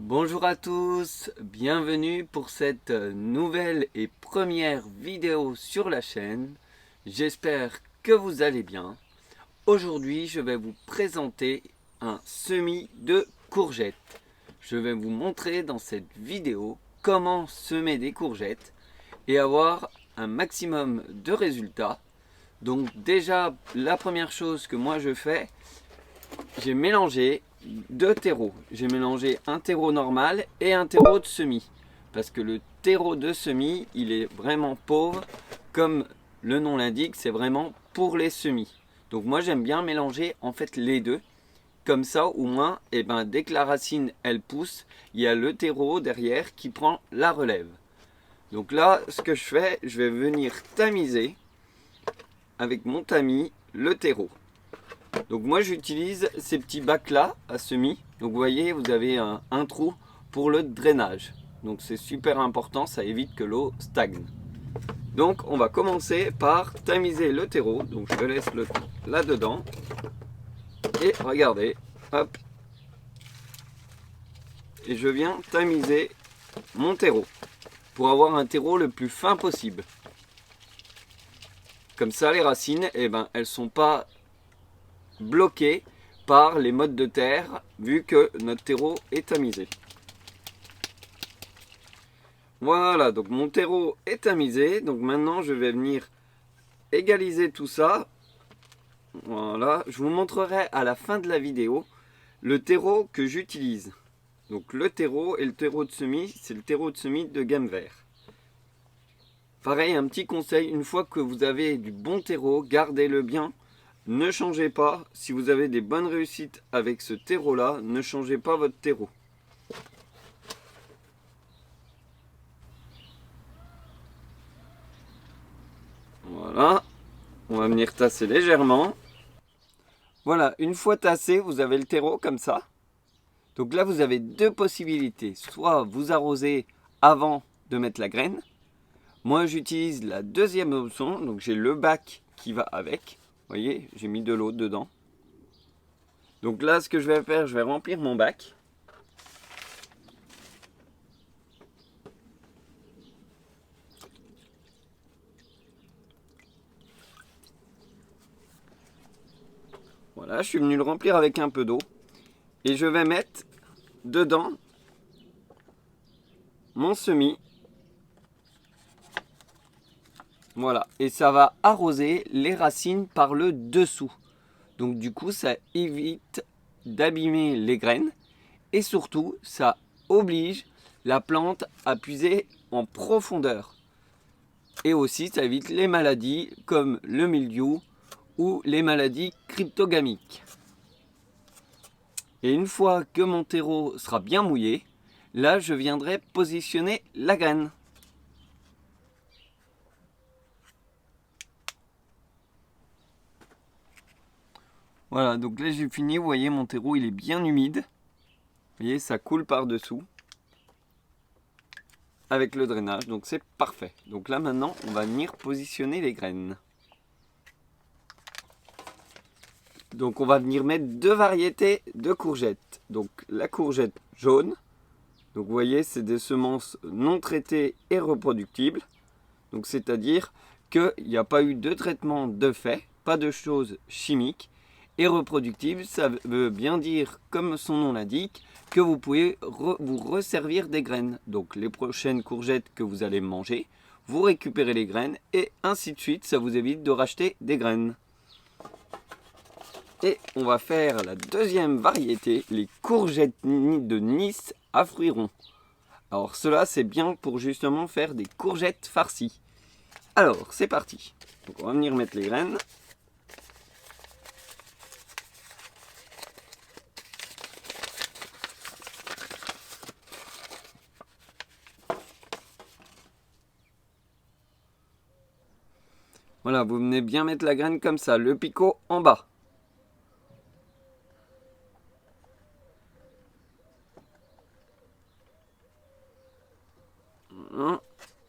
Bonjour à tous, bienvenue pour cette nouvelle et première vidéo sur la chaîne. J'espère que vous allez bien. Aujourd'hui, je vais vous présenter un semis de courgettes. Je vais vous montrer dans cette vidéo comment semer des courgettes et avoir un maximum de résultats. Donc déjà, la première chose que moi je fais, j'ai mélangé deux terreaux. J'ai mélangé un terreau normal et un terreau de semis. Parce que le terreau de semis, il est vraiment pauvre. Comme le nom l'indique, c'est vraiment pour les semis. Donc moi j'aime bien mélanger en fait les deux. Comme ça au moins, dès que la racine elle pousse, il y a le terreau derrière qui prend la relève. Donc là, ce que je fais, je vais venir tamiser avec mon tamis le terreau. Donc moi j'utilise ces petits bacs là à semis. Donc vous voyez, vous avez un trou pour le drainage. Donc c'est super important, ça évite que l'eau stagne. Donc on va commencer par tamiser le terreau. Donc je laisse le temps là-dedans. Et regardez, hop. Et je viens tamiser mon terreau pour avoir un terreau le plus fin possible. Comme ça les racines, elles sont pas bloquées par les mottes de terre vu que notre terreau est tamisé. Voilà, donc mon terreau est tamisé. Donc maintenant, je vais venir égaliser tout ça. Voilà, je vous montrerai à la fin de la vidéo le terreau que j'utilise. Donc le terreau et le terreau de semis, c'est le terreau de semis de gamme vert. Pareil, un petit conseil, une fois que vous avez du bon terreau, gardez-le bien. Ne changez pas. Si vous avez des bonnes réussites avec ce terreau-là, ne changez pas votre terreau. Voilà, on va venir tasser légèrement. Voilà, une fois tassé, vous avez le terreau comme ça. Donc là, vous avez deux possibilités. Soit vous arrosez avant de mettre la graine. Moi, j'utilise la deuxième option. Donc j'ai le bac qui va avec. Vous voyez, j'ai mis de l'eau dedans. Donc là, ce que je vais faire, je vais remplir mon bac. Voilà, je suis venu le remplir avec un peu d'eau. Et je vais mettre dedans mon semis. Voilà, et ça va arroser les racines par le dessous. Donc du coup, ça évite d'abîmer les graines et surtout, ça oblige la plante à puiser en profondeur. Et aussi, ça évite les maladies comme le mildiou ou les maladies cryptogamiques. Et une fois que mon terreau sera bien mouillé, là, je viendrai positionner la graine. Voilà, donc là j'ai fini, vous voyez mon terreau il est bien humide. Vous voyez, ça coule par-dessous avec le drainage, donc c'est parfait. Donc là maintenant, on va venir positionner les graines. Donc on va venir mettre deux variétés de courgettes. Donc la courgette jaune, donc vous voyez, c'est des semences non traitées et reproductibles. Donc c'est-à-dire qu'il n'y a pas eu de traitement de fait, pas de choses chimiques. Et reproductible, ça veut bien dire, comme son nom l'indique, que vous pouvez vous resservir des graines. Donc les prochaines courgettes que vous allez manger, vous récupérez les graines et ainsi de suite, ça vous évite de racheter des graines. Et on va faire la deuxième variété, les courgettes de Nice à fruits ronds. Alors cela c'est bien pour justement faire des courgettes farcies. Alors c'est parti. Donc on va venir mettre les graines. Voilà, vous venez bien mettre la graine comme ça, le picot en bas.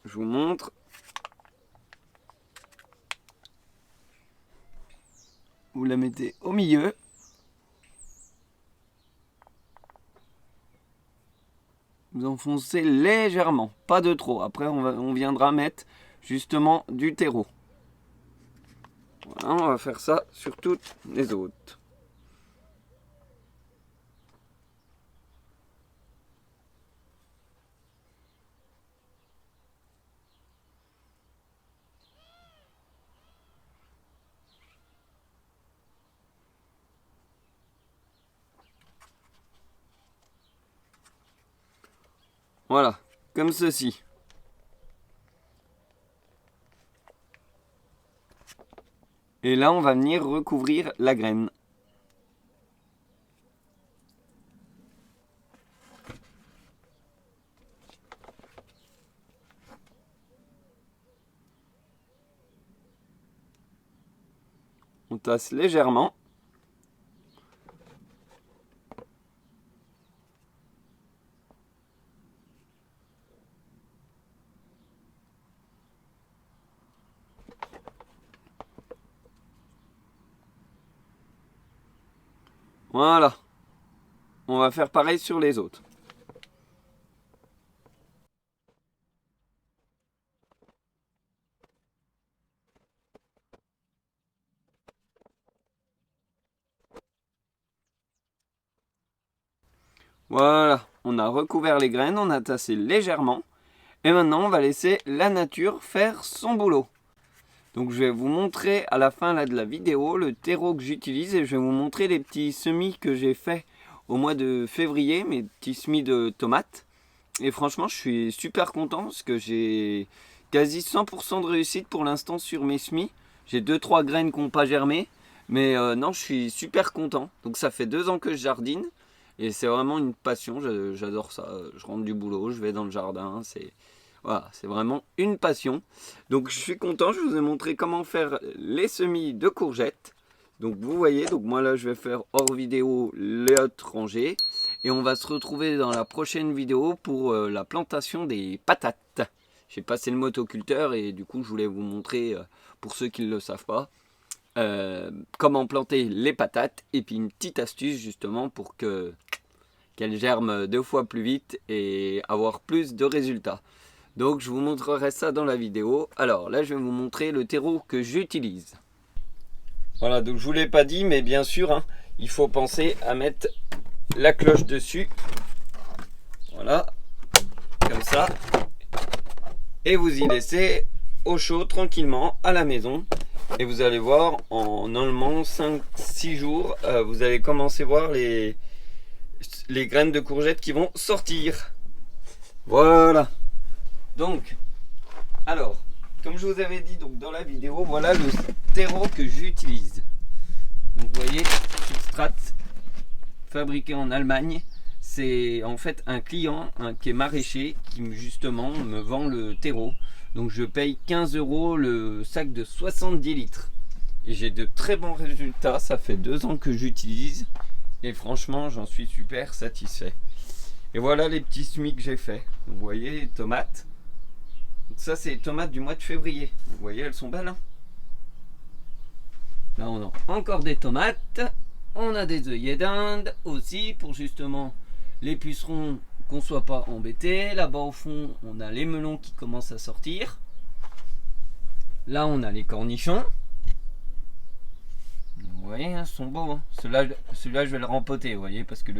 Je vous montre. Vous la mettez au milieu. Vous enfoncez légèrement, pas de trop. Après, on viendra mettre justement du terreau. Voilà, on va faire ça sur toutes les autres. Voilà, comme ceci. Et là, on va venir recouvrir la graine. On tasse légèrement. Voilà. On va faire pareil sur les autres. Voilà, on a recouvert les graines, on a tassé légèrement. Et maintenant, on va laisser la nature faire son boulot. Donc je vais vous montrer à la fin là, de la vidéo le terreau que j'utilise et je vais vous montrer les petits semis que j'ai fait au mois de février, mes petits semis de tomates. Et franchement, je suis super content parce que j'ai quasi 100% de réussite pour l'instant sur mes semis. J'ai 2-3 graines qui n'ont pas germé, mais non, je suis super content. Donc ça fait 2 ans que je jardine et c'est vraiment une passion, j'adore ça. Je rentre du boulot, je vais dans le jardin, voilà, c'est vraiment une passion. Donc je suis content, je vous ai montré comment faire les semis de courgettes. Donc vous voyez, donc moi là je vais faire hors vidéo les autres rangées. Et on va se retrouver dans la prochaine vidéo pour la plantation des patates. J'ai passé le motoculteur et du coup je voulais vous montrer, pour ceux qui ne le savent pas, comment planter les patates. Et puis une petite astuce justement pour qu'elles germent 2 fois plus vite et avoir plus de résultats. Donc je vous montrerai ça dans la vidéo. Alors là je vais vous montrer le terreau que j'utilise. Voilà, donc je vous l'ai pas dit, mais bien sûr, hein, il faut penser à mettre la cloche dessus. Voilà, comme ça. Et vous y laissez au chaud tranquillement à la maison. Et vous allez voir, en normalement 5-6 jours, vous allez commencer à voir les graines de courgettes qui vont sortir. Voilà. Donc, alors, comme je vous avais dit donc, dans la vidéo, voilà le terreau que j'utilise. Donc vous voyez, Substrate, fabriqué en Allemagne. C'est en fait un client qui est maraîcher qui justement me vend le terreau. Donc je paye 15 € le sac de 70 litres. Et j'ai de très bons résultats, ça fait 2 ans que j'utilise. Et franchement, j'en suis super satisfait. Et voilà les petits semis que j'ai fait. Vous voyez, les tomates. Donc ça c'est les tomates du mois de février. Vous voyez, elles sont belles, hein. Là on a encore des tomates. On a des œillets d'Inde aussi pour justement les pucerons qu'on ne soit pas embêtés. Là-bas au fond on a les melons qui commencent à sortir. Là on a les cornichons. Vous voyez, ils sont beaux, hein. Celui-là je vais le rempoter, vous voyez, parce que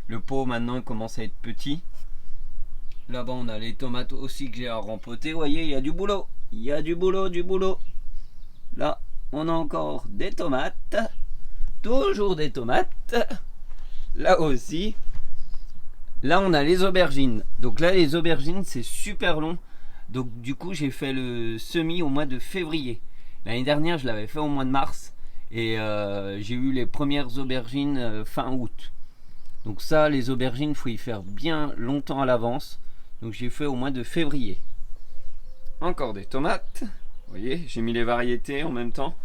le pot maintenant il commence à être petit. Là-bas on a les tomates aussi que j'ai à rempoter. Vous voyez, il y a du boulot. Il y a du boulot, du boulot. Là on a encore des tomates. Toujours des tomates. Là aussi. Là on a les aubergines. Donc là les aubergines c'est super long. Donc du coup j'ai fait le semis au mois de février. L'année dernière je l'avais fait au mois de mars. Et j'ai eu les premières aubergines fin août. Donc ça, les aubergines, il faut y faire bien longtemps à l'avance. Donc j'ai fait au mois de février. Encore des tomates. Vous voyez, j'ai mis les variétés en même temps.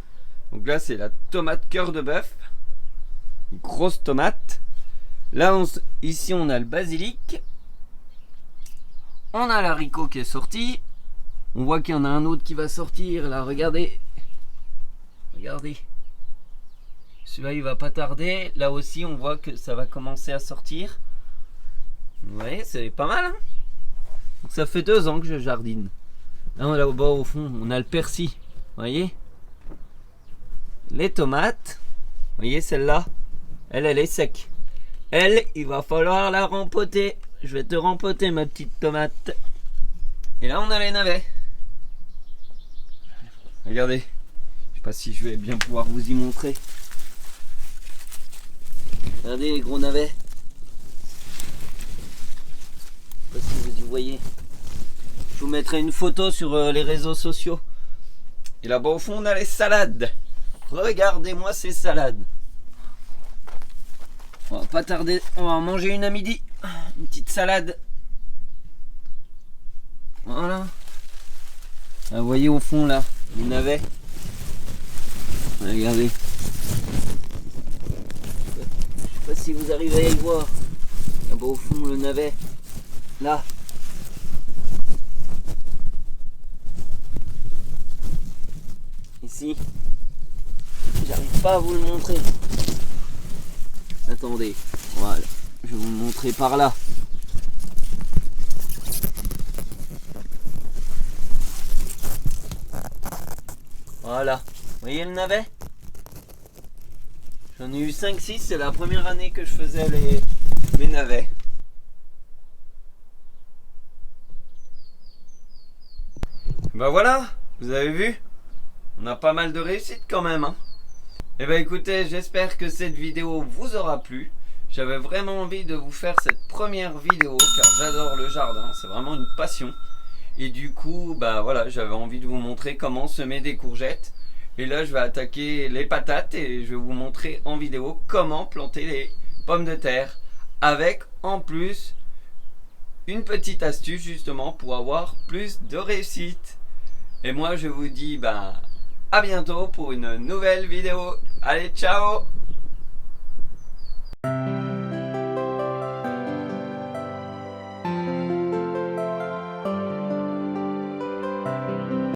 Donc là, c'est la tomate cœur de bœuf. Une grosse tomate. Là, ici, on a le basilic. On a l'haricot qui est sorti. On voit qu'il y en a un autre qui va sortir. Là, regardez. Regardez. Celui-là il va pas tarder. Là aussi on voit que ça va commencer à sortir. Vous voyez, c'est pas mal, hein. Donc ça fait 2 ans que je jardine. Là au bas au fond, on a le persil. Vous voyez, les tomates. Vous voyez celle-là, elle est sec. Elle, il va falloir la rempoter. Je vais te rempoter ma petite tomate. Et là on a les navets. Regardez. Je sais pas si je vais bien pouvoir vous y montrer. Regardez les gros navets. Je sais pas si vous y voyez. Je vous mettrai une photo sur les réseaux sociaux. Et là-bas au fond on a les salades. Regardez-moi ces salades. On va pas tarder, on va en manger une à midi. Une petite salade. Voilà. Ah, vous voyez au fond là, les navets. Regardez. Je sais pas si vous arrivez à y voir. Là-bas au fond le navet. Là. Ici. J'arrive pas à vous le montrer. Attendez. Voilà. Je vais vous le montrer par là. Voilà. Vous voyez le navet? J'en ai eu 5-6. C'est la première année que je faisais les navets. Bah voilà. Vous avez vu? On a pas mal de réussite quand même, hein. Et bah écoutez, j'espère que cette vidéo vous aura plu. J'avais vraiment envie de vous faire cette première vidéo car j'adore le jardin, c'est vraiment une passion. Et du coup, bah voilà, j'avais envie de vous montrer comment semer des courgettes. Et là, je vais attaquer les patates et je vais vous montrer en vidéo comment planter les pommes de terre. Avec en plus une petite astuce justement pour avoir plus de réussite. Et moi, je vous dis bah à bientôt pour une nouvelle vidéo. Allez, ciao!